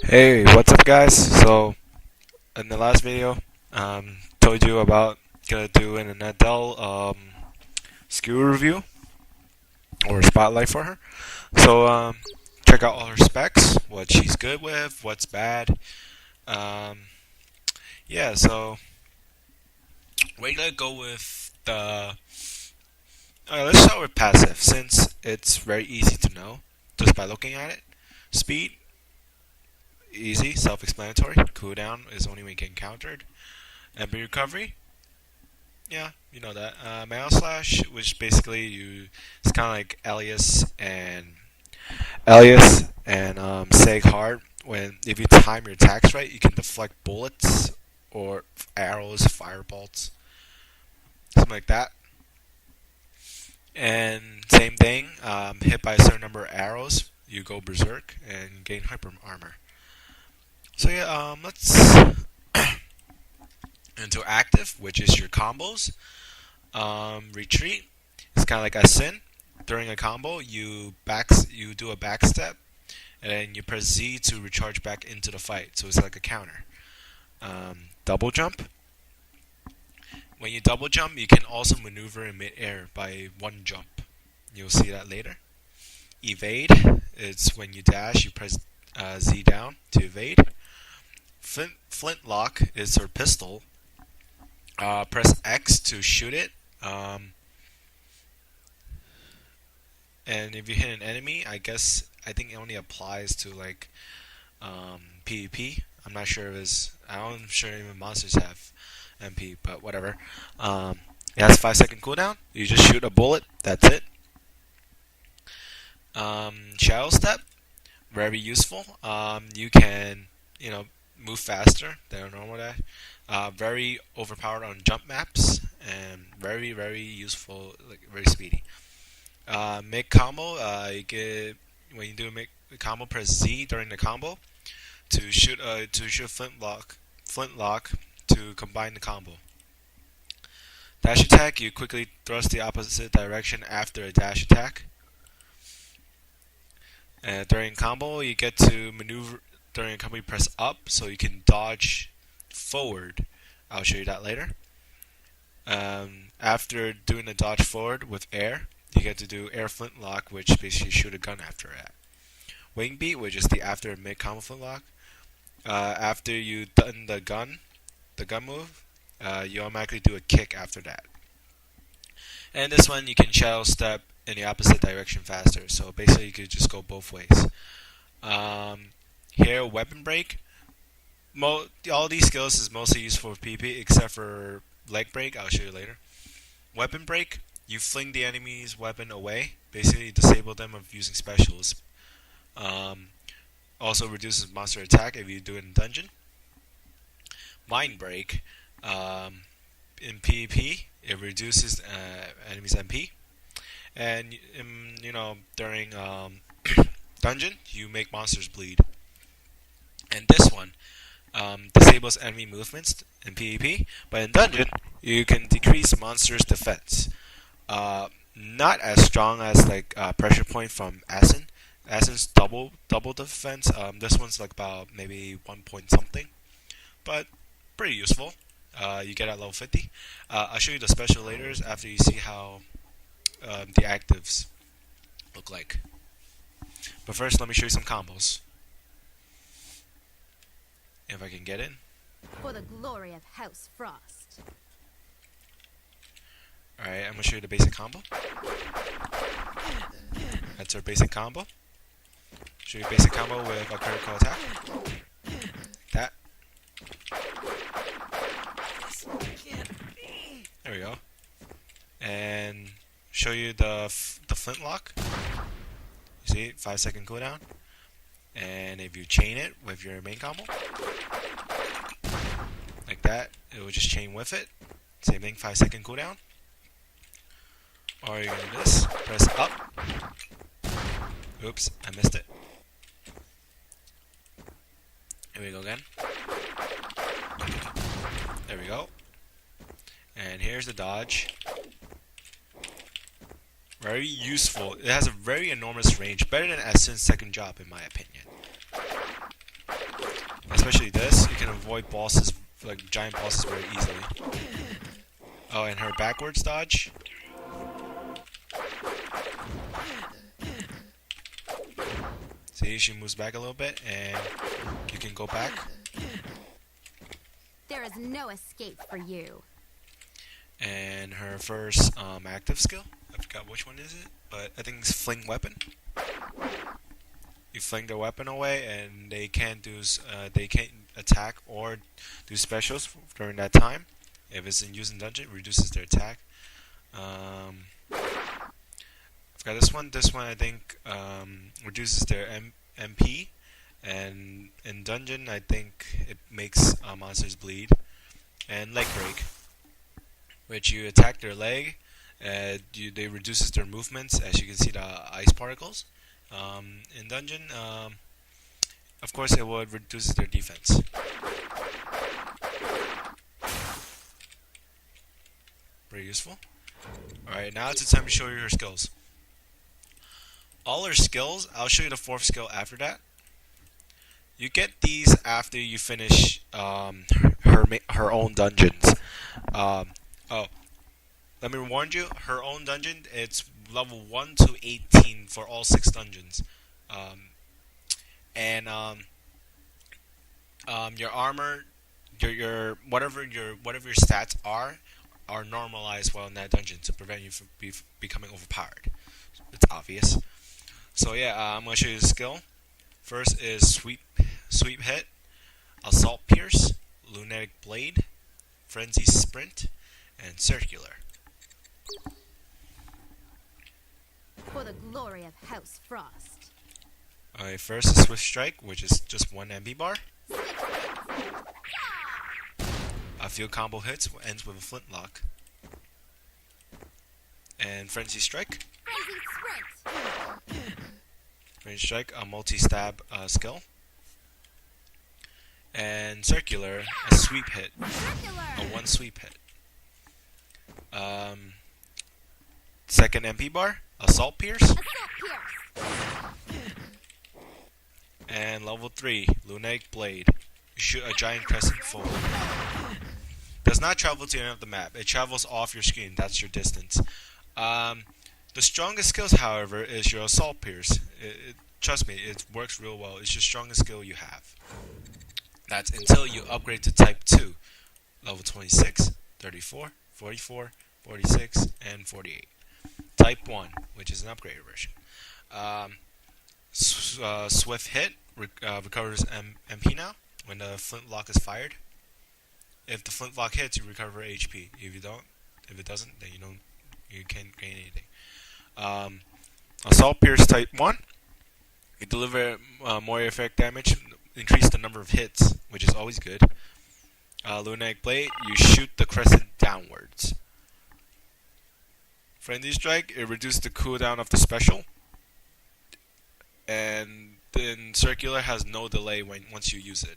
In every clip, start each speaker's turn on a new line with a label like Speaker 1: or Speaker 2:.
Speaker 1: Hey, what's up guys? So, in the last video, told you about gonna do an Edel skill review or spotlight for her. So, check out all her specs, what she's good with, what's bad. Um, yeah, so we're gonna go with the. Let's start with passive since it's very easy to know just by looking at it. Speed, easy, self-explanatory. Cooldown is only when you get encountered. MP recovery, yeah, you know that. Mana slash, which basically it's kind of like Alias and Seg Hard. When if you time your attacks right, you can deflect bullets or arrows, firebolts, something like that. And same thing, hit by a certain number of arrows, you go berserk and gain hyper armor. So yeah, let's into active, which is your combos. Retreat. It's kind of like a sin. During a combo, you do a backstep, and then you press Z to recharge back into the fight. So it's like a counter. Double jump. When you double jump, you can also maneuver in midair by one jump. You'll see that later. Evade. It's when you dash, you press Z down to evade. Flintlock is her pistol. Press X to shoot it. And if you hit an enemy, I think it only applies to like PvP. I'm not sure if I'm sure even monsters have MP, but whatever. It has 5-second cooldown. You just shoot a bullet. That's it. Shadow step, very useful. You can move faster than a normal dash. Very overpowered on jump maps and very useful, like very speedy. Make combo, when you do a make combo, press Z during the combo to shoot flintlock to combine the combo. Dash attack, you quickly thrust the opposite direction after a dash attack. During combo, you get to maneuver. During a combo, you press up so you can dodge forward. I'll show you that later. After doing the dodge forward with air, you get to do air flintlock, which basically shoot a gun after that. Wing beat, which is the after mid combo flintlock. After you've done the gun move, you automatically do a kick after that. And this one you can shadow step in the opposite direction faster. So basically you could just go both ways. Here, weapon break. All these skills is mostly used for PvP except for leg break. I'll show you later. Weapon break. You fling the enemy's weapon away. Basically disable them of using specials. Also reduces monster attack if you do it in dungeon. Mind break. In PvP, it reduces enemies' MP. And during dungeon, you make monsters bleed. And this one disables enemy movements in PvP, but in dungeon, you can decrease monsters' defense. Not as strong as like pressure point from Asin. Asin's double defense. This one's like about maybe 1 point something, but pretty useful. You get at level 50. I'll show you the special later after you see how the actives look like. But first, let me show you some combos. If I can get in.
Speaker 2: For the glory of House Frost.
Speaker 1: Alright, I'm going to show you the basic combo. That's our basic combo. Show you basic combo with a critical attack. Like that. There we go. And show you the flintlock. You see, 5-second cooldown. And if you chain it with your main combo, like that, it will just chain with it. Same thing, 5-second cooldown. Or you're gonna do this, press up. Oops, I missed it. Here we go again. There we go. And here's the dodge. Very useful. It has a very enormous range, better than Essence second job in my opinion. especially this, you can avoid bosses, like giant bosses, very easily. Oh, and her backwards dodge. See, she moves back a little bit, and you can go back.
Speaker 2: There is no escape for you.
Speaker 1: And her first active skill, I forgot which one is it, but I think it's Fling Weapon. You fling their weapon away, and they can't attack or do specials during that time. If it's in use in dungeon, it reduces their attack. I've got this one. This one I think reduces their MP, and in dungeon I think it makes monsters bleed. And leg break, which you attack their leg, they reduces their movements. As you can see, the ice particles. In dungeon, of course, it would reduce their defense. Very useful. Alright, now it's time to show you her skills. All her skills, I'll show you the fourth skill after that. You get these after you finish her own dungeons. Oh, let me warn you, her own dungeon, it's level 1 to 18 for all 6 dungeons. Your armor, your whatever your stats are normalized while in that dungeon to prevent you from becoming overpowered. It's obvious. So yeah, I'm gonna show you the skill. First is sweep hit, assault pierce, lunatic blade, frenzy sprint, and circular.
Speaker 2: For the glory of House Frost.
Speaker 1: Alright, first is swift strike, which is just 1 MP bar. A few combo hits ends with a flintlock. And frenzy strike. Frenzy strike, a multi-stab skill. And circular, a sweep hit, a 1 sweep hit. Second MP bar, assault pierce. And level 3, lunatic blade. You shoot a giant crescent forward. Does not travel to the end of the map. It travels off your screen. That's your distance. The strongest skills, however, is your assault pierce. Trust me, it works real well. It's your strongest skill you have. That's until you upgrade to type 2. Level 26, 34, 44, 46, and 48. Type 1, which is an upgraded version. Swift hit recovers MP now when the flintlock is fired. If the flintlock hits, you recover HP. If it doesn't, then you can't gain anything. Assault pierce type 1. You deliver more effect damage, increase the number of hits, which is always good. Lunatic blade, you shoot the crescent downwards. Frenzy strike, it reduces the cooldown of the special. And then circular has no delay once you use it.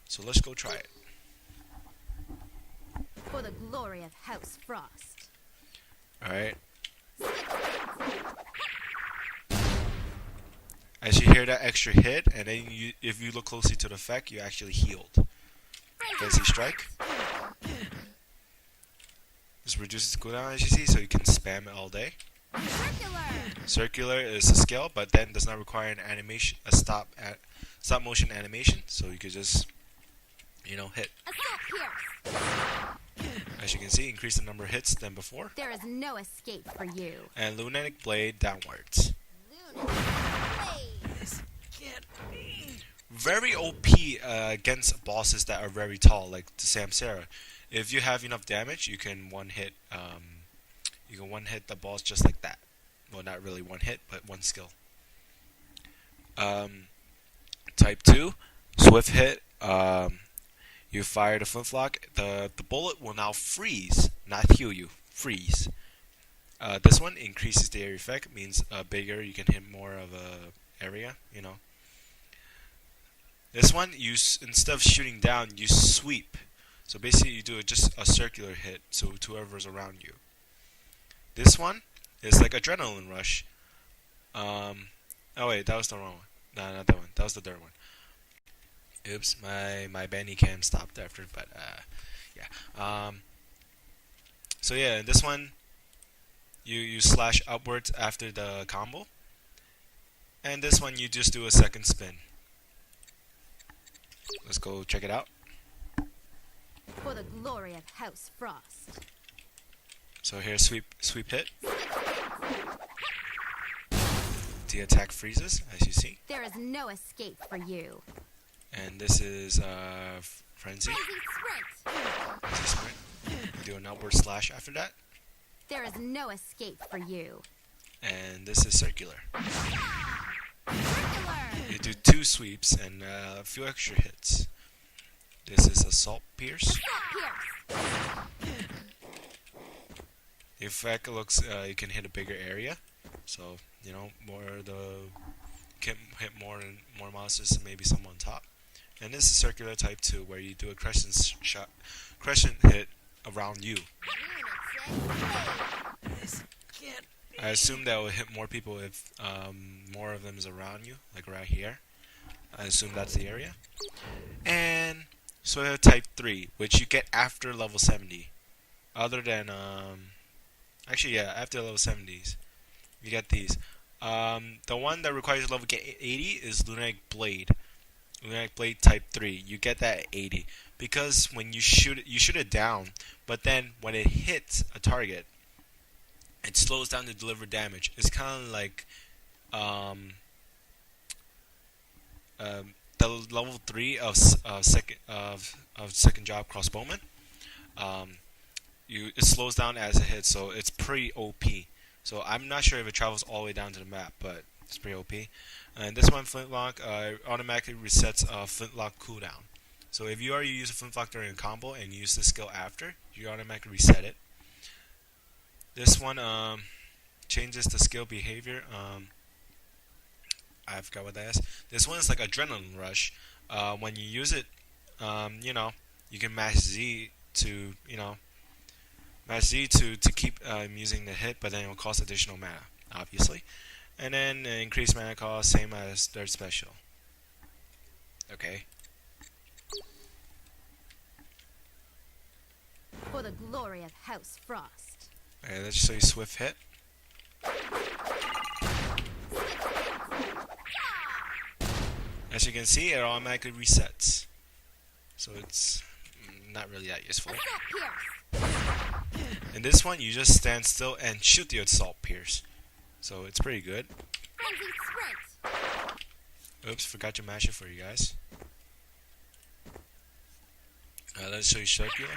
Speaker 1: So let's go try it.
Speaker 2: For the glory of House Frost.
Speaker 1: Alright. As you hear that extra hit, and then if you look closely to the effect, you actually healed. Frenzy strike. This reduces the cooldown, as you see, so you can spam it all day. Circular is a skill, but then does not require an animation, a stop motion animation, so you could just, hit. As you can see, increase the number of hits than before.
Speaker 2: There is no escape for you.
Speaker 1: And lunatic blade downwards. Very OP against bosses that are very tall, like the Samsara. If you have enough damage, you can one hit the boss just like that. Well, not really one hit, but one skill. Type 2, swift hit. You fire the flintlock. The bullet will now freeze, not heal you. Freeze. This one increases the area effect, means bigger. You can hit more of a area. This one, instead of shooting down, you sweep. So basically, you do just a circular hit, so to whoever's around you. This one is like adrenaline rush. Oh wait, that was the wrong one. No, not that one. That was the third one. Oops, my Benny cam stopped after, but yeah. So yeah, in this one, you slash upwards after the combo, and this one you just do a second spin. Let's go check it out.
Speaker 2: For the glory of House Frost.
Speaker 1: So here's sweep hit. The attack freezes, as you see.
Speaker 2: There is no escape for you.
Speaker 1: And this is frenzy.
Speaker 2: Frenzy sprint.
Speaker 1: Frenzy sprint. Do an upward slash after that.
Speaker 2: There is no escape for you.
Speaker 1: And this is circular.
Speaker 2: Circular.
Speaker 1: You do 2 sweeps and a few extra hits. This is assault pierce.
Speaker 2: Assault pierce.
Speaker 1: The effect looks you can hit a bigger area, so you know can hit more monsters and maybe some on top. And this is circular type 2, where you do a crescent hit around you. I assume that will hit more people if more of them is around you, like right here. I assume that's the area. And so type 3, which you get after level 70. Other than actually yeah, after level 70s, you get these. The one that requires level 80 is Lunatic Blade. Lunatic Blade type 3. You get that at 80 because when you shoot it down, but then when it hits a target, it slows down to deliver damage. It's kind of like the level 3 of second job crossbowman. It slows down as it hits, so it's pretty OP. So I'm not sure if it travels all the way down to the map, but it's pretty OP. And this one, Flintlock, automatically resets Flintlock cooldown. So if you already use a Flintlock during a combo and you use the skill after, you automatically reset it. This one changes the skill behavior. I forgot what that is. This one is like adrenaline rush. When you use it, you can mash Z to keep using the hit, but then it will cost additional mana, obviously. And then increased mana cost, same as third special. Okay.
Speaker 2: For the glory of House Frost.
Speaker 1: Alright, let's show you swift hit. As you can see, it automatically resets. So it's not really that useful. In this one, you just stand still and shoot the assault pierce. So it's pretty good. Oops, forgot to match it for you guys. Let's show you circular.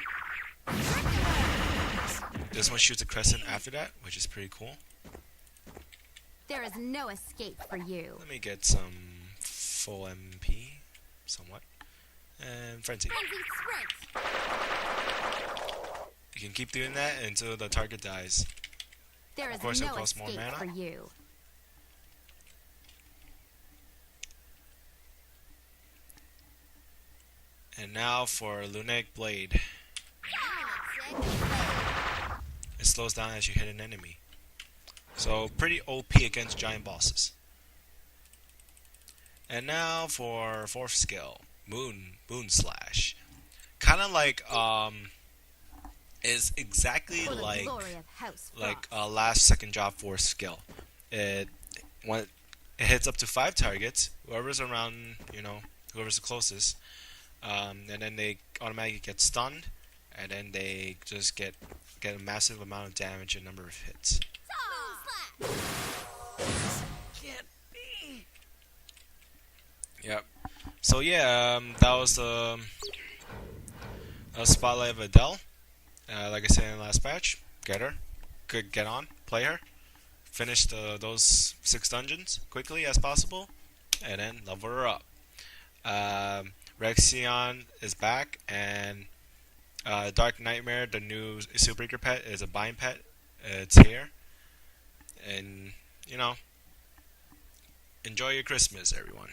Speaker 1: This one shoots a crescent after that, which is pretty cool.
Speaker 2: There is no escape for you.
Speaker 1: Let me get some full MP, somewhat. And frenzy. You can keep doing that until the target dies.
Speaker 2: There is
Speaker 1: Of course,
Speaker 2: no
Speaker 1: it'll cost more
Speaker 2: escape
Speaker 1: mana.
Speaker 2: for you.
Speaker 1: And now for Lunatic Blade. It slows down as you hit an enemy. So pretty OP against giant bosses. And now for 4th skill, Moon Slash. Kind of like is exactly
Speaker 2: For the
Speaker 1: like
Speaker 2: glory of House Frost.
Speaker 1: last second job 4th skill. It hits up to 5 targets, whoever's around, whoever's the closest, and then they automatically get stunned, and then they just get a massive amount of damage and number of hits. Yep. So yeah, that was the spotlight of Edel. Like I said in the last patch, get her, get on, play her, finish those 6 dungeons quickly as possible, and then level her up. Rexion is back, and Dark Nightmare, the new Superbreaker pet, is a bind pet. It's here, and enjoy your Christmas, everyone.